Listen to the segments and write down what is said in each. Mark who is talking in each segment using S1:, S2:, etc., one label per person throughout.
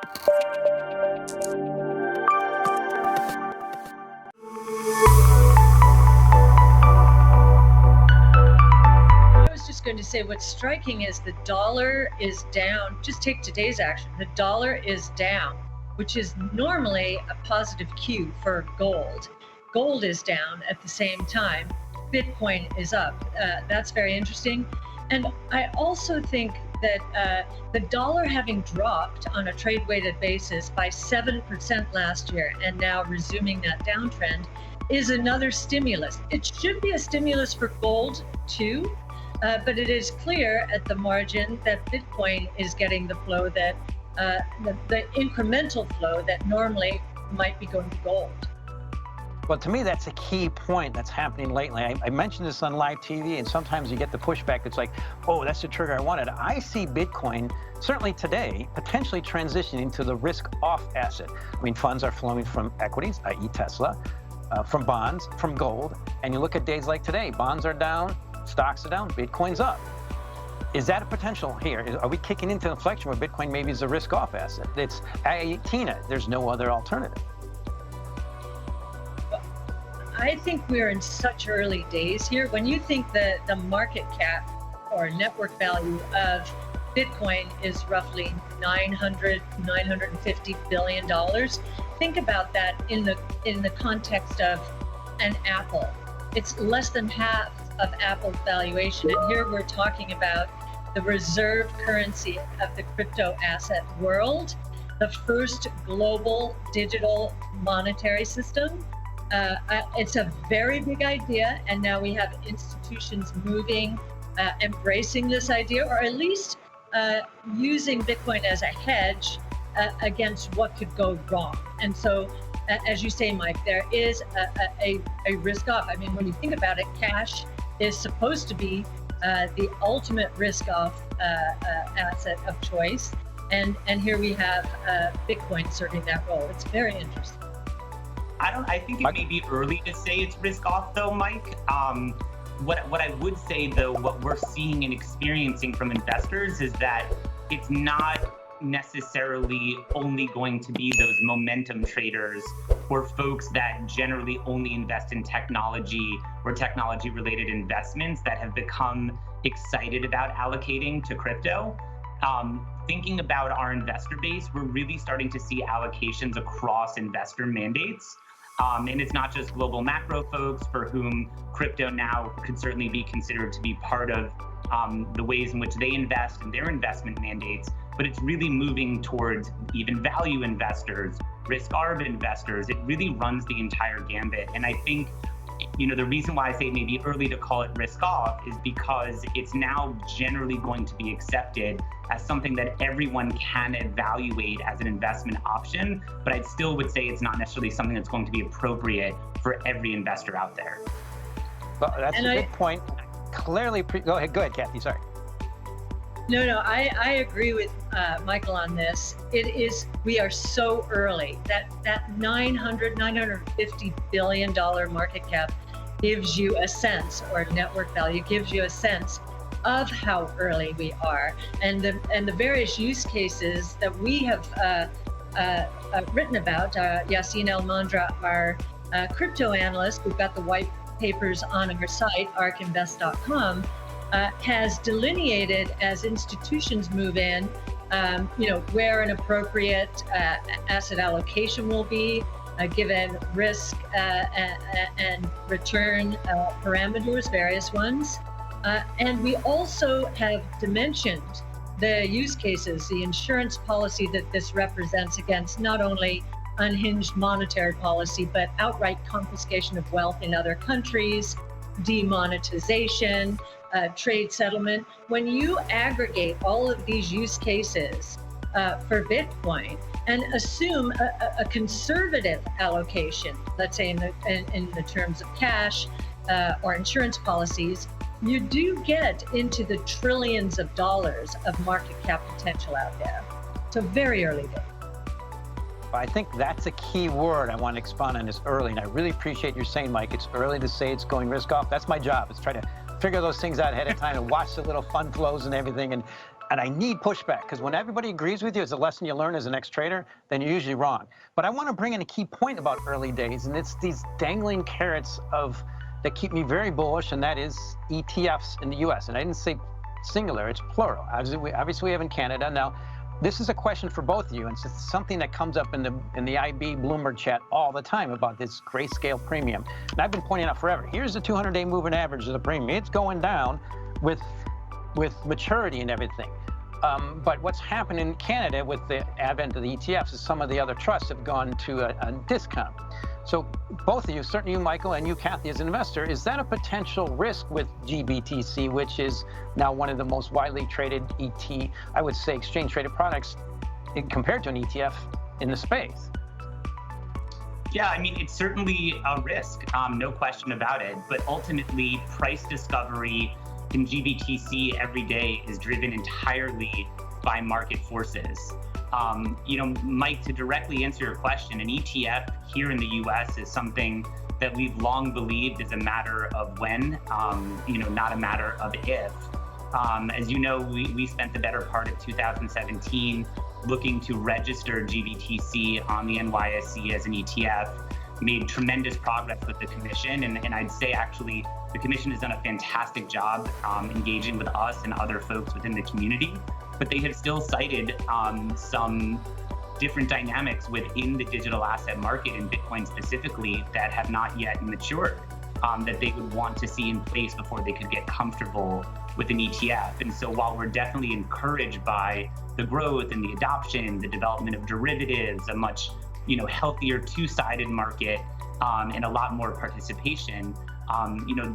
S1: I was just going to say what's striking is the dollar is down. Just take today's action. The dollar is down, which is normally a positive cue for gold. Gold is down at the same time. Bitcoin is up. That's very interesting. And I also think that the dollar having dropped on a trade-weighted basis by 7% last year and now resuming that downtrend is another stimulus. It should be a stimulus for gold too, but it is clear at the margin that Bitcoin is getting the flow that the incremental flow that normally might be going to gold.
S2: Well, to me, that's a key point that's happening lately. I mentioned this on live TV, and sometimes you get the pushback. It's like, oh, that's the trigger I wanted. I see Bitcoin, certainly today, potentially transitioning to the risk-off asset. I mean, funds are flowing from equities, i.e. Tesla, from bonds, from gold. And you look at days like today, bonds are down, stocks are down, Bitcoin's up. Is that a potential here? Are we kicking into an inflection where Bitcoin maybe is a risk-off asset? It's Tina, there's no other alternative.
S1: I think we're in such early days here. When you think that the market cap or network value of Bitcoin is roughly $950 billion, think about that in the context of an Apple. It's less than half of Apple's valuation. And here we're talking about the reserve currency of the crypto asset world, the first global digital monetary system. It's a very big idea, and now we have institutions moving, embracing this idea, or at least using Bitcoin as a hedge against what could go wrong. And so, as you say, Mike, there is a risk off. I mean, when you think about it, cash is supposed to be the ultimate risk off asset of choice. And here we have Bitcoin serving that role. It's very interesting.
S3: I think it may be early to say it's risk off though, Mike. What I would say though, what we're seeing and experiencing from investors is that it's not necessarily only going to be those momentum traders or folks that generally only invest in technology or technology related investments that have become excited about allocating to crypto. Thinking about our investor base, we're really starting to see allocations across investor mandates. And it's not just global macro folks for whom crypto now could certainly be considered to be part of the ways in which they invest in their investment mandates, but it's really moving towards even value investors, risk arb investors. It really runs the entire gambit. And I think, the reason why I say it may be early to call it risk off is because it's now generally going to be accepted as something that everyone can evaluate as an investment option, but I still would say it's not necessarily something that's going to be appropriate for every investor out there.
S2: Well, that's a good point. Clearly, go ahead, Cathie, sorry.
S1: No, I agree with Michael on this. We are so early. That $950 billion market cap gives you a sense, or network value gives you a sense of how early we are, and the various use cases that we have written about. Yassine El-Mandra, our crypto analyst, we've got the white papers on our site, arkinvest.com, has delineated as institutions move in, where an appropriate asset allocation will be, given risk and return parameters, various ones. And we also have dimensioned the use cases, the insurance policy that this represents against not only unhinged monetary policy, but outright confiscation of wealth in other countries, demonetization, trade settlement. When you aggregate all of these use cases for Bitcoin and assume a conservative allocation, let's say in the terms of cash or insurance policies, you do get into the trillions of dollars of market cap potential out there. So very early days.
S2: I think that's a key word I want to expound on, is early. And I really appreciate you saying, Mike, it's early to say it's going risk off. That's my job, is try to figure those things out ahead of time and watch the little fund flows and everything. And And I need pushback, because when everybody agrees with you, it's a lesson you learn as an ex-trader, then you're usually wrong. But I want to bring in a key point about early days, and it's these dangling carrots that keep me very bullish, and that is ETFs in the US. And I didn't say singular, it's plural. Obviously we have in Canada. Now, this is a question for both of you, and it's something that comes up in the IB Bloomberg chat all the time about this grayscale premium. And I've been pointing out forever, here's the 200-day moving average of the premium. It's going down with maturity and everything. But what's happened in Canada with the advent of the ETFs is some of the other trusts have gone to a discount. So both of you, certainly you, Michael, and you, Cathie, as an investor, is that a potential risk with GBTC, which is now one of the most widely traded I would say, exchange-traded products compared to an ETF in the space?
S3: Yeah, I mean, it's certainly a risk, no question about it. But ultimately, price discovery in GBTC every day is driven entirely by market forces. Mike, to directly answer your question, an ETF here in the US is something that we've long believed is a matter of when, not a matter of if. As you know, we spent the better part of 2017 looking to register GBTC on the NYSE as an ETF, made tremendous progress with the commission, and I'd say actually the commission has done a fantastic job engaging with us and other folks within the community, but they have still cited some different dynamics within the digital asset market, and Bitcoin specifically, that have not yet matured, that they would want to see in place before they could get comfortable with an ETF. And so while we're definitely encouraged by the growth and the adoption, the development of derivatives, a much healthier two-sided market, and a lot more participation,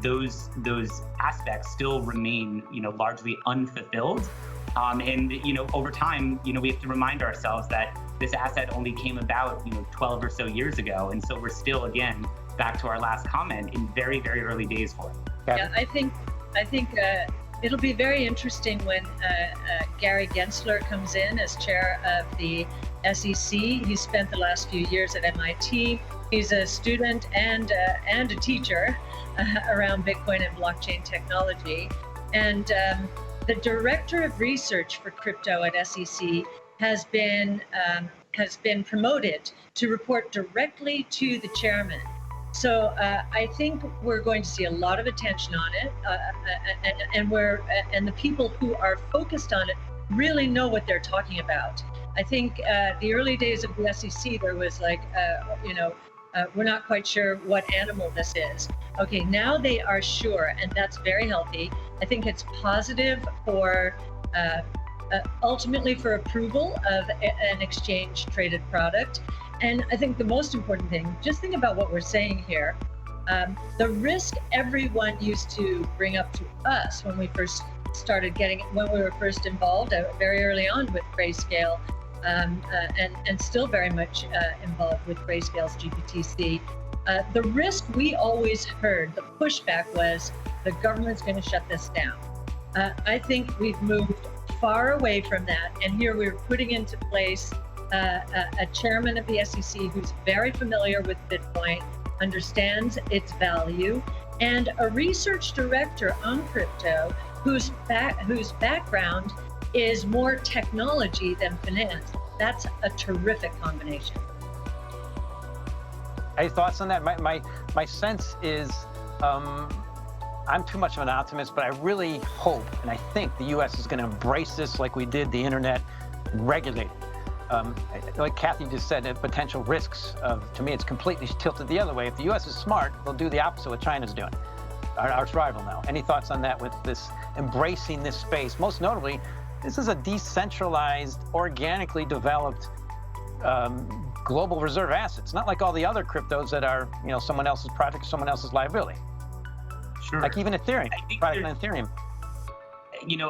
S3: those aspects still remain largely unfulfilled. And over time, we have to remind ourselves that this asset only came about 12 or so years ago, and so we're still, again, back to our last comment, in very, very early days for it.
S1: Yeah, I think it'll be very interesting when Gary Gensler comes in as chair of the SEC. He spent the last few years at MIT. He's a student and a teacher around Bitcoin and blockchain technology. And the director of research for crypto at SEC has been promoted to report directly to the chairman. So I think we're going to see a lot of attention on it, and the people who are focused on it really know what they're talking about. I think the early days of the SEC, there was like, we're not quite sure what animal this is. Okay, now they are sure, and that's very healthy. I think it's positive for ultimately for approval of an exchange-traded product. And I think the most important thing, just think about what we're saying here. The risk everyone used to bring up to us when we first when we were first involved very early on with Grayscale, and still very much involved with Grayscale's GBTC. The risk we always heard, the pushback was, the government's going to shut this down. I think we've moved far away from that, and here we're putting into place a chairman of the SEC who's very familiar with Bitcoin, understands its value, and a research director on crypto whose background is more technology than finance. That's a terrific combination.
S2: Any thoughts on that? My sense is, I'm too much of an optimist, but I really hope, and I think the U.S. is going to embrace this like we did the internet, and regulate it. Like Cathie just said, potential risks to me, it's completely tilted the other way. If the U.S. is smart, they'll do the opposite of what China's doing, our rival now. Any thoughts on that with this embracing this space? Most notably, this is a decentralized, organically developed global reserve asset. It's not like all the other cryptos that are, someone else's project, someone else's liability.
S3: Sure.
S2: Like even Ethereum, product on Ethereum.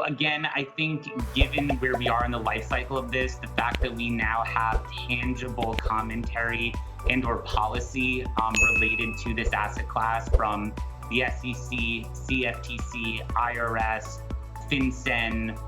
S3: Again, I think given where we are in the life cycle of this, the fact that we now have tangible commentary and or policy related to this asset class from the SEC, CFTC, IRS, FinCEN,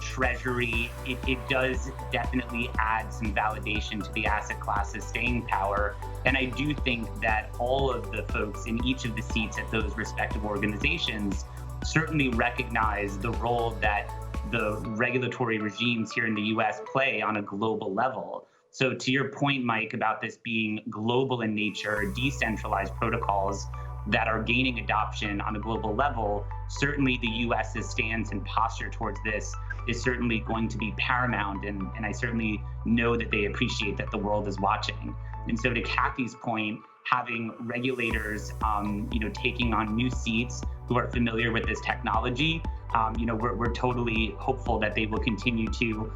S3: Treasury, it does definitely add some validation to the asset class's staying power. And I do think that all of the folks in each of the seats at those respective organizations certainly recognize the role that the regulatory regimes here in the US play on a global level. So to your point, Mike, about this being global in nature, decentralized protocols that are gaining adoption on a global level, certainly the US's stance and posture towards this is certainly going to be paramount. And I certainly know that they appreciate that the world is watching. And so to Cathie's point, having regulators, taking on new seats who are familiar with this technology, we're totally hopeful that they will continue to,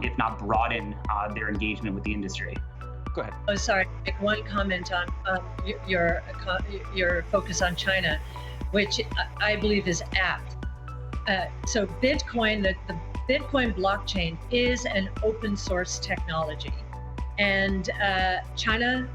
S3: if not broaden their engagement with the industry.
S2: Go ahead.
S1: Oh, sorry. Make one comment on your focus on China, which I believe is apt. So Bitcoin, the Bitcoin blockchain is an open source technology, and China,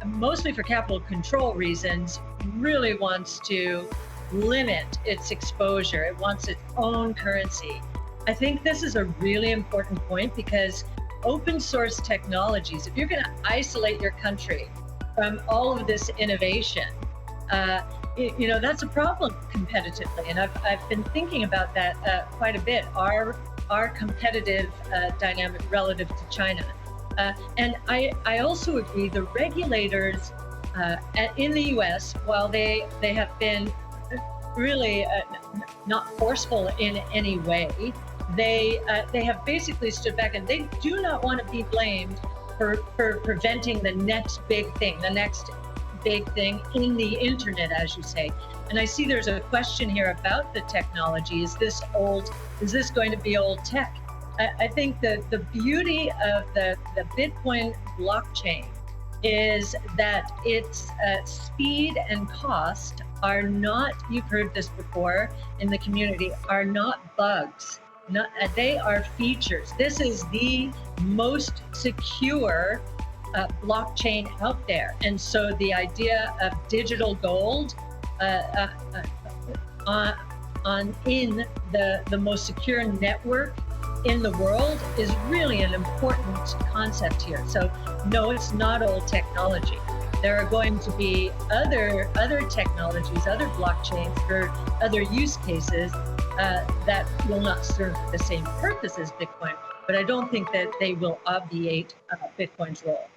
S1: mostly for capital control reasons, really wants to limit its exposure. It wants its own currency. I think this is a really important point because open source technologies, if you're going to isolate your country from all of this innovation, that's a problem competitively. And I've been thinking about that quite a bit, our competitive dynamic relative to China. And I also agree the regulators in the US, while they have been really not forceful in any way, they have basically stood back, and they do not want to be blamed for preventing the next big thing in the internet, as you say. And I see there's a question here about the technology. Is this going to be old tech? I think that the beauty of the Bitcoin blockchain is that its speed and cost are not, you've heard this before in the community, are not bugs. They are features. This is the most secure blockchain out there. And so the idea of digital gold in the most secure network in the world is really an important concept here. So no, it's not old technology. There are going to be other technologies, other blockchains for other use cases that will not serve the same purpose as Bitcoin, but I don't think that they will obviate Bitcoin's role.